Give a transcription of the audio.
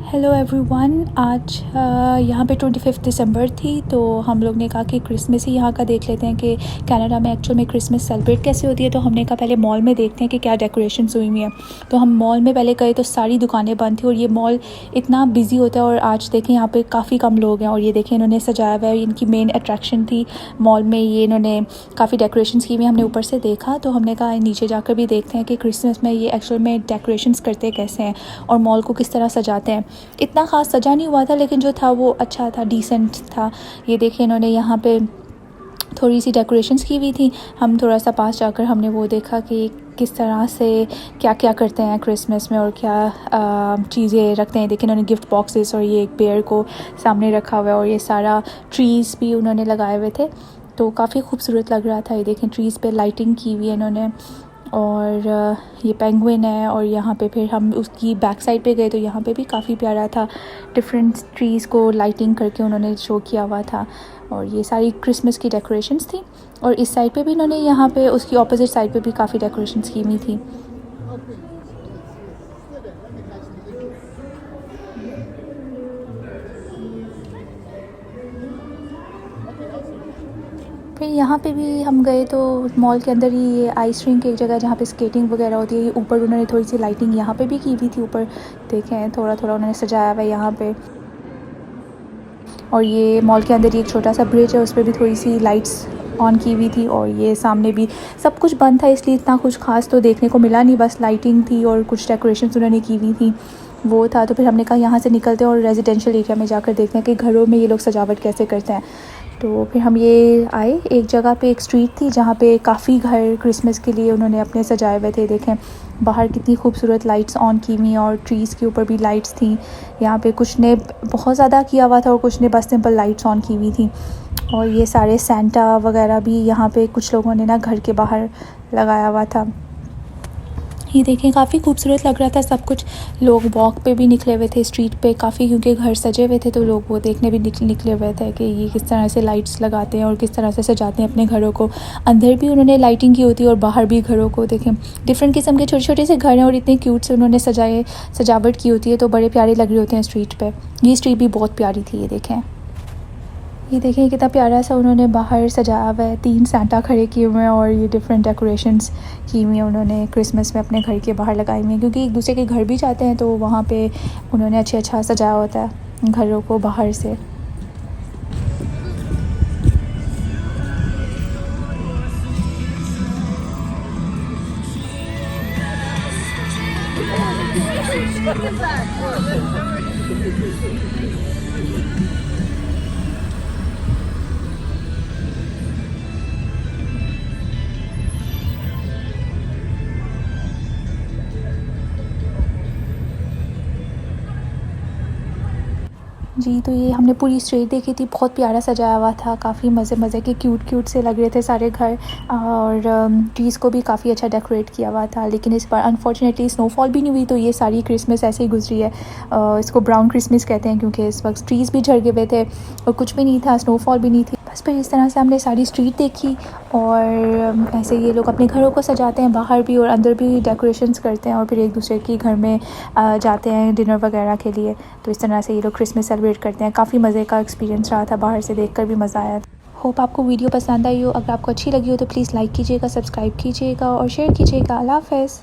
Hello everyone. आज यहाँ पे 25 दिसंबर थी, तो हम लोग ने कहा कि क्रिसमस ही यहाँ का देख लेते हैं कि कनाडा में एक्चुअल में क्रिसमस सेलिब्रेट कैसे होती है। तो हमने कहा पहले मॉल में देखते हैं कि क्या डेकोरेशंस हुई हुई हैं। तो हम मॉल में पहले गए तो सारी दुकानें बंद थी और ये मॉल इतना बिजी होता है। और आज देखें यहाँ पे काफ़ी कम लोग हैं और ये देखें इन्होंने सजाया हुआ है। इनकी मेन अट्रैक्शन थी मॉल में, ये इन्होंने काफ़ी डेकोरेशंस की हुई। हमने ऊपर से देखा तो हमने कहा नीचे जाकर भी देखते हैं कि क्रिसमस में ये एक्चुअल में डेकोरेशंस करते कैसे हैं और मॉल को किस तरह सजाते हैं। इतना ख़ास सजा नहीं हुआ था, लेकिन जो था वो अच्छा था, डिसेंट था। ये देखिए इन्होंने यहाँ पे थोड़ी सी डेकोरेशंस की हुई थी। हम थोड़ा सा पास जाकर हमने वो देखा कि किस तरह से क्या क्या करते हैं क्रिसमस में और क्या चीज़ें रखते हैं। देखिए इन्होंने गिफ्ट बॉक्सेस और ये एक पेड़ को सामने रखा हुआ है और ये सारा ट्रीज़ भी उन्होंने लगाए हुए थे, तो काफ़ी खूबसूरत लग रहा था। ये देखें ट्रीज़ पे लाइटिंग की हुई है इन्होंने और ये पेंगुइन है। और यहाँ पे फिर हम उसकी बैक साइड पे गए तो यहाँ पे भी काफ़ी प्यारा था, डिफरेंट ट्रीज़ को लाइटिंग करके उन्होंने शो किया हुआ था। और ये सारी क्रिसमस की डेकोरेशंस थी। और इस साइड पे भी इन्होंने यहाँ पे उसकी ऑपोजिट साइड पे भी काफ़ी डेकोरेशंस की हुई थी। फिर यहाँ पे भी हम गए तो मॉल के अंदर ही ये आइस रिंक एक जगह जहाँ पे स्केटिंग वगैरह होती है, ऊपर उन्होंने थोड़ी सी लाइटिंग यहाँ पे भी की हुई थी। ऊपर देखें थोड़ा थोड़ा उन्होंने सजाया हुआ है यहाँ पे। और ये मॉल के अंदर ही एक छोटा सा ब्रिज है, उस पर भी थोड़ी सी लाइट्स ऑन की हुई थी। और ये सामने भी सब कुछ बंद था, इसलिए इतना कुछ खास तो देखने को मिला नहीं, बस लाइटिंग थी और कुछ डेकोरेशंस उन्होंने की हुई थी, वो था। तो फिर हमने कहा यहाँ से निकलते हैं और रेजिडेंशियल एरिया में जाकर देखते हैं कि घरों में ये लोग सजावट कैसे करते हैं। तो फिर हम ये आए एक जगह पे, एक स्ट्रीट थी जहाँ पे काफ़ी घर क्रिसमस के लिए उन्होंने अपने सजाए हुए थे। देखें बाहर कितनी खूबसूरत लाइट्स ऑन की हुई और ट्रीज़ के ऊपर भी लाइट्स थी। यहाँ पे कुछ ने बहुत ज़्यादा किया हुआ था और कुछ ने बस सिंपल लाइट्स ऑन की हुई थी। और ये सारे सेंटा वगैरह भी यहाँ पे कुछ लोगों ने ना घर के बाहर लगाया हुआ था। ये देखें काफ़ी खूबसूरत लग रहा था सब कुछ। लोग वॉक पे भी निकले हुए थे स्ट्रीट पे काफ़ी, क्योंकि घर सजे हुए थे तो लोग वो देखने भी निकले हुए थे कि ये किस तरह से लाइट्स लगाते हैं और किस तरह से सजाते हैं अपने घरों को। अंदर भी उन्होंने लाइटिंग की होती है और बाहर भी घरों को देखें डिफरेंट किस्म के छोटे छोटे से घर हैं और इतने क्यूट से उन्होंने सजावट की होती है, तो बड़े प्यारे लग रहे होते हैं स्ट्रीट पर। ये स्ट्रीट भी बहुत प्यारी थी। ये देखें कितना प्यारा सा उन्होंने बाहर सजाया हुआ है, 3 सेंटा खड़े किए हुए हैं और ये डिफरेंट डेकोरेशंस की हुई हैं उन्होंने क्रिसमस में अपने घर के बाहर लगाई हुई हैं, क्योंकि एक दूसरे के घर भी जाते हैं तो वहाँ पे उन्होंने अच्छा सजाया होता है घरों को बाहर से। जी, तो ये हमने पूरी स्ट्रीट देखी थी, बहुत प्यारा सजाया हुआ था, काफ़ी मज़े के क्यूट से लग रहे थे सारे घर। और ट्रीज़ को भी काफ़ी अच्छा डेकोरेट किया हुआ था। लेकिन इस बार अनफॉर्चुनेटली स्नोफॉल भी नहीं हुई, तो ये सारी क्रिसमस ऐसे ही गुजरी है। इसको ब्राउन क्रिसमस कहते हैं क्योंकि इस वक्त ट्रीज़ भी झड़ गए थे और कुछ भी नहीं था, स्नोफॉल भी नहीं थी। बस फिर इस तरह से हमने सारी स्ट्रीट देखी और ऐसे ये लोग अपने घरों को सजाते हैं, बाहर भी और अंदर भी डेकोरेशंस करते हैं और फिर एक दूसरे के घर में जाते हैं डिनर वगैरह के लिए। तो इस तरह से ये लोग क्रिसमस सेलिब्रेट करते हैं। काफ़ी मज़े का एक्सपीरियंस रहा था, बाहर से देखकर भी मज़ा आया। होप आपको वीडियो पसंद आई हो। अगर आपको अच्छी लगी हो तो प्लीज़ लाइक कीजिएगा, सब्सक्राइब कीजिएगा और शेयर कीजिएगा। अल्लाह हाफ़िज़।